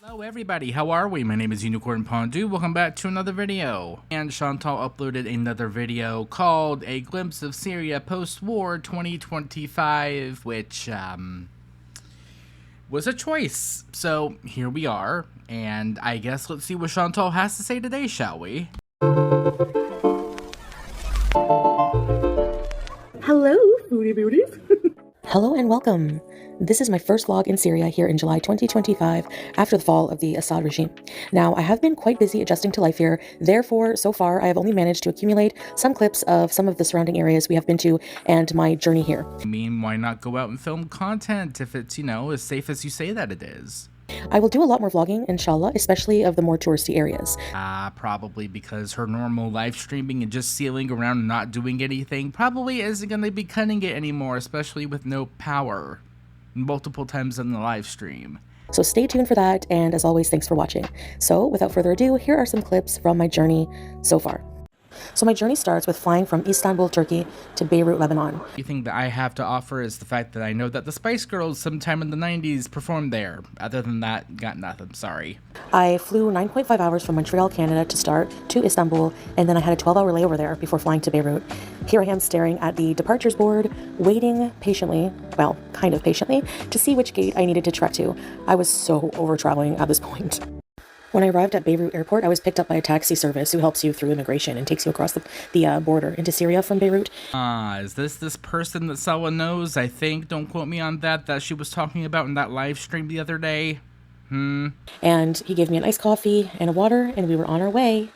Hello everybody, how are we? My name is Unicorn Pondu. Welcome back to another video. And Chantal uploaded another video called A Glimpse of Syria Post-War 2025, which was a choice. So here we are, and I guess let's see what Chantal has to say today, shall we? Hello, foodie beauties. Hello and welcome. This is my first vlog in Syria here in July 2025 after the fall of the Assad regime. Now, I have been quite busy adjusting to life here. Therefore, so far, I have only managed to accumulate some clips of some of the surrounding areas we have been to and my journey here. I mean, why not go out and film content if it's, as safe as you say that it is? I will do a lot more vlogging, inshallah, especially of the more touristy areas. Probably because her normal live streaming and just sealing around and not doing anything probably isn't going to be cutting it anymore, especially with no power multiple times in the live stream. So stay tuned for that, and as always, thanks for watching. So without further ado, here are some clips from my journey so far. So my journey starts with flying from Istanbul, Turkey to Beirut, Lebanon. The thing that I have to offer is the fact that I know that the Spice Girls sometime in the 90s performed there. Other than that, got nothing, sorry. I flew 9.5 hours from Montreal, Canada to start to Istanbul, and then I had a 12-hour layover there before flying to Beirut. Here I am staring at the departures board, waiting patiently, well, kind of patiently, to see which gate I needed to trek to. I was so over-traveling at this point. When I arrived at Beirut Airport, I was picked up by a taxi service who helps you through immigration and takes you across the border into Syria from Beirut. Is this person that someone knows, I think, don't quote me on that she was talking about in that live stream the other day? And he gave me an iced coffee and a water, and we were on our way.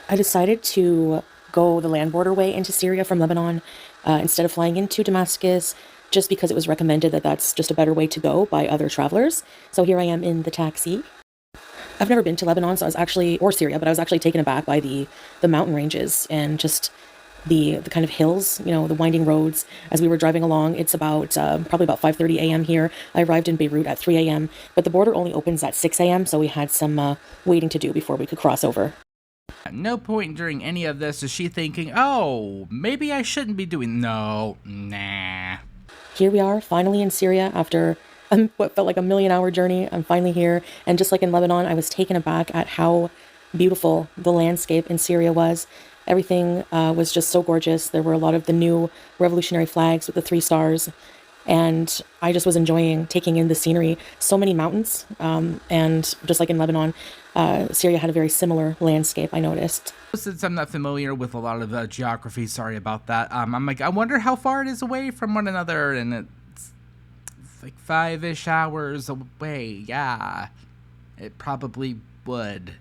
I decided to go the land border way into Syria from Lebanon instead of flying into Damascus, just because it was recommended that that's just a better way to go by other travelers. So here I am in the taxi. I've never been to Lebanon, so or Syria, but I was actually taken aback by the mountain ranges and just the kind of hills, the winding roads as we were driving along. It's about probably about 5:30 a.m. here. I arrived in Beirut at 3 a.m., but the border only opens at 6 a.m., so we had some waiting to do before we could cross over. At no point during any of this is she thinking, oh, maybe I shouldn't be doing... No, nah. Here we are, finally in Syria after what felt like a million-hour journey. I'm finally here, and just like in Lebanon, I was taken aback at how beautiful the landscape in Syria was. Everything was just so gorgeous. There were a lot of the new revolutionary flags with the 3 stars, and I just was enjoying taking in the scenery. So many mountains, and just like in Lebanon, Syria had a very similar landscape, I noticed. Since I'm not familiar with a lot of the geography, sorry about that, I'm like, I wonder how far it is away from one another, and it's like 5-ish hours away. Yeah, it probably would.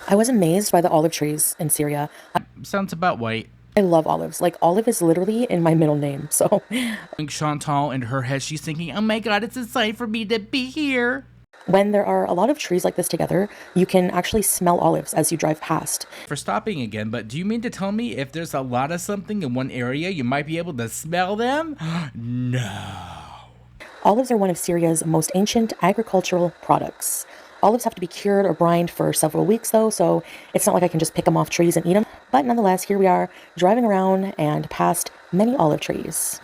I was amazed by the olive trees in Syria. Sounds about right. I love olives. Like, olive is literally in my middle name, so. I think Chantal, in her head, she's thinking, oh my god, it's a sight for me to be here. When there are a lot of trees like this together, you can actually smell olives as you drive past. For stopping again, but do you mean to tell me if there's a lot of something in one area, you might be able to smell them? No. Olives are one of Syria's most ancient agricultural products. Olives have to be cured or brined for several weeks, though, so it's not like I can just pick them off trees and eat them. But nonetheless, here we are, driving around and past many olive trees.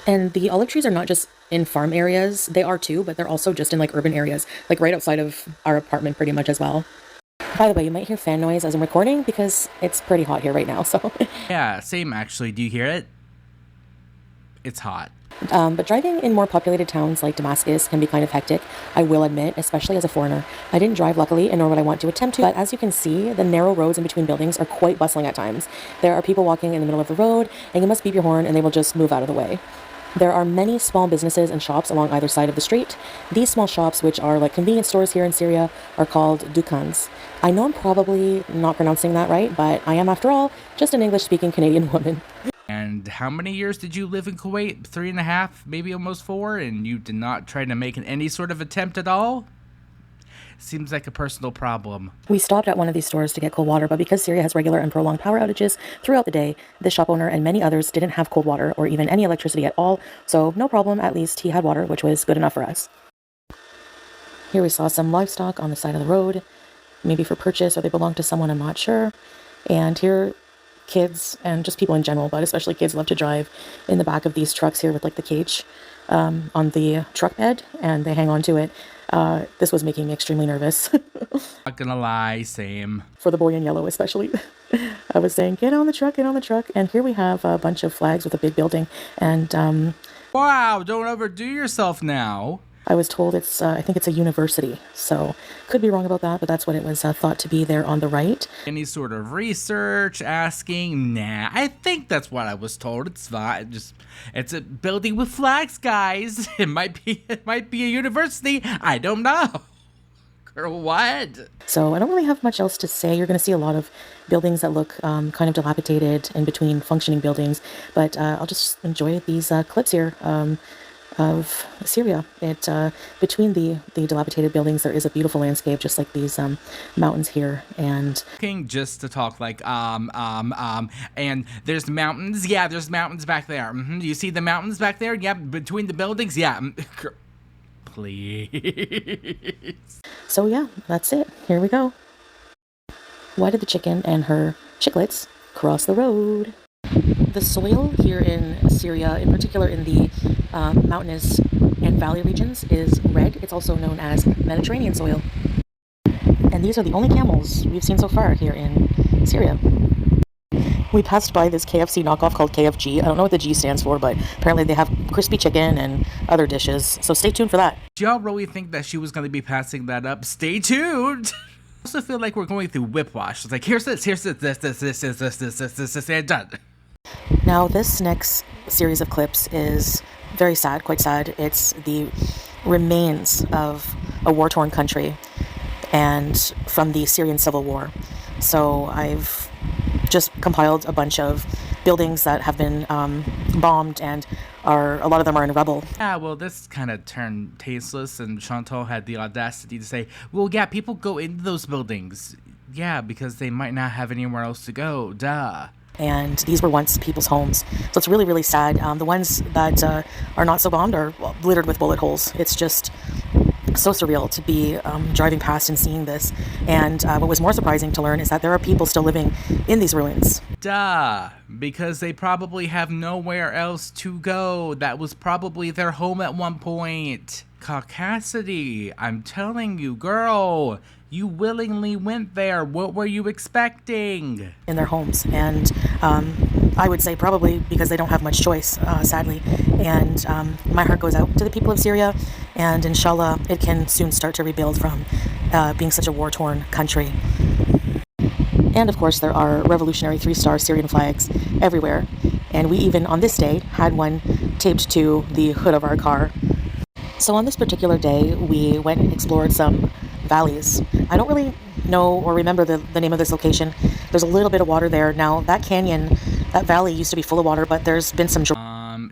And the olive trees are not just in farm areas. They are too, but they're also just in like urban areas, like right outside of our apartment pretty much as well. By the way, you might hear fan noise as I'm recording because it's pretty hot here right now, so. Yeah, same actually. Do you hear it? It's hot. But driving in more populated towns like Damascus can be kind of hectic, I will admit, especially as a foreigner. I didn't drive luckily, and nor would I want to attempt to, but as you can see, the narrow roads in between buildings are quite bustling at times. There are people walking in the middle of the road, and you must beep your horn and they will just move out of the way. There are many small businesses and shops along either side of the street. These small shops, which are like convenience stores here in Syria, are called dukkans. I know I'm probably not pronouncing that right, but I am, after all, just an English-speaking Canadian woman. And how many years did you live in Kuwait? 3.5, maybe almost 4, and you did not try to make any sort of attempt at all? Seems like a personal problem. We stopped at one of these stores to get cold water, but because Syria has regular and prolonged power outages throughout the day, the shop owner and many others didn't have cold water or even any electricity at all, so no problem, at least he had water, which was good enough for us. Here we saw some livestock on the side of the road, maybe for purchase or they belong to someone, I'm not sure. And here, kids and just people in general, but especially kids, love to drive in the back of these trucks here with like the cage. on the truck bed, and they hang on to it. This was making me extremely nervous. Not gonna lie, same. For the boy in yellow especially. I was saying, get on the truck, get on the truck. And here we have a bunch of flags with a big building. And Wow, don't overdo yourself now. I was told it's, I think it's a university. So could be wrong about that, but that's what it was thought to be there on the right. Any sort of research, asking? Nah, I think that's what I was told. It's fine. It's a building with flags, guys. It might be a university. I don't know. Girl, what? So I don't really have much else to say. You're going to see a lot of buildings that look kind of dilapidated in between functioning buildings, but I'll just enjoy these clips here of Syria. Between the dilapidated buildings, there is a beautiful landscape, just like these mountains here. And Just to talk like and there's mountains. Yeah, there's mountains back there. Do you see the mountains back there? Yeah, between the buildings. Yeah. Please. So yeah, that's it. Here we go. Why did the chicken and her chicklets cross the road? The soil here in Syria, in particular in the mountainous and valley regions, is red. It's also known as Mediterranean soil. And these are the only camels we've seen so far here in Syria. We passed by this KFC knockoff called KFG. I don't know what the G stands for, but apparently they have crispy chicken and other dishes. So stay tuned for that. Do y'all really think that she was going to be passing that up? Stay tuned. I also feel like we're going through whiplash. It's like, here's this, and done. Now, this next series of clips is very sad, quite sad. It's the remains of a war-torn country and from the Syrian civil war. So I've just compiled a bunch of buildings that have been bombed, and a lot of them are in rubble. Yeah, well, this kind of turned tasteless, and Chantal had the audacity to say, well, yeah, people go into those buildings. Yeah, because they might not have anywhere else to go. Duh. And these were once people's homes. So it's really, really sad. The ones that are not so bombed are littered with bullet holes. It's just so surreal to be driving past and seeing this. And what was more surprising to learn is that there are people still living in these ruins. Duh, because they probably have nowhere else to go. That was probably their home at one point. Caucasity, I'm telling you, girl, you willingly went there. What were you expecting? In their homes. And I would say probably because they don't have much choice, sadly. And my heart goes out to the people of Syria, and inshallah it can soon start to rebuild from being such a war-torn country. And of course there are revolutionary 3-star Syrian flags everywhere, and we even on this day had one taped to the hood of our car. So on this particular day we went and explored some valleys. I don't really know or remember the name of this location. There's a little bit of water there. Now that canyon, that valley used to be full of water, but there's been some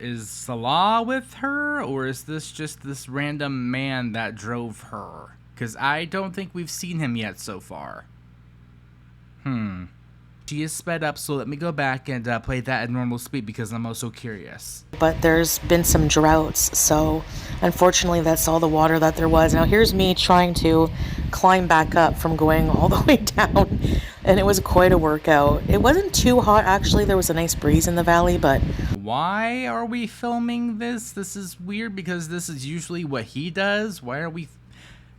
is Salah with her, or is this just this random man that drove her? Because I don't think we've seen him yet so far. She is sped up, so let me go back and play that at normal speed because I'm also curious. But there's been some droughts, so unfortunately that's all the water that there was. Now here's me trying to climb back up from going all the way down, and it was quite a workout. It wasn't too hot, actually. There was a nice breeze in the valley, but... Why are we filming this? This is weird because this is usually what he does. Why are we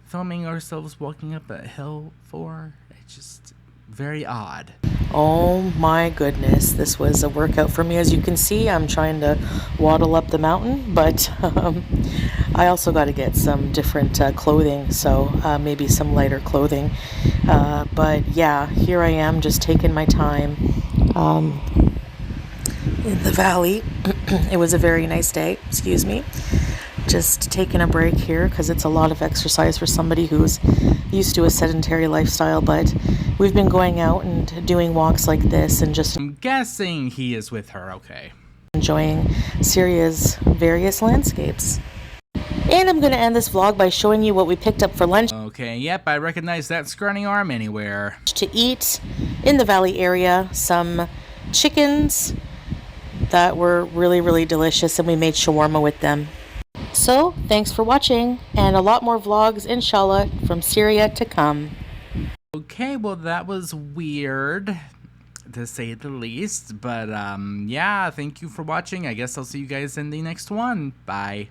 filming ourselves walking up a hill for? It's just very odd. Oh my goodness, this was a workout for me. As you can see, I'm trying to waddle up the mountain, but I also got to get some different clothing, so maybe some lighter clothing. But yeah, here I am just taking my time in the valley. It was a very nice day, excuse me. Just taking a break here because it's a lot of exercise for somebody who's used to a sedentary lifestyle, but we've been going out and doing walks like this and just... I'm guessing he is with her, okay. Enjoying Syria's various landscapes. And I'm going to end this vlog by showing you what we picked up for lunch. Okay, yep, I recognize that scrawny arm anywhere. To eat in the valley area, some chickens that were really, really delicious, and we made shawarma with them. So, thanks for watching, and a lot more vlogs, inshallah, from Syria to come. Okay, well that was weird, to say the least, but yeah, thank you for watching. I guess I'll see you guys in the next one. Bye.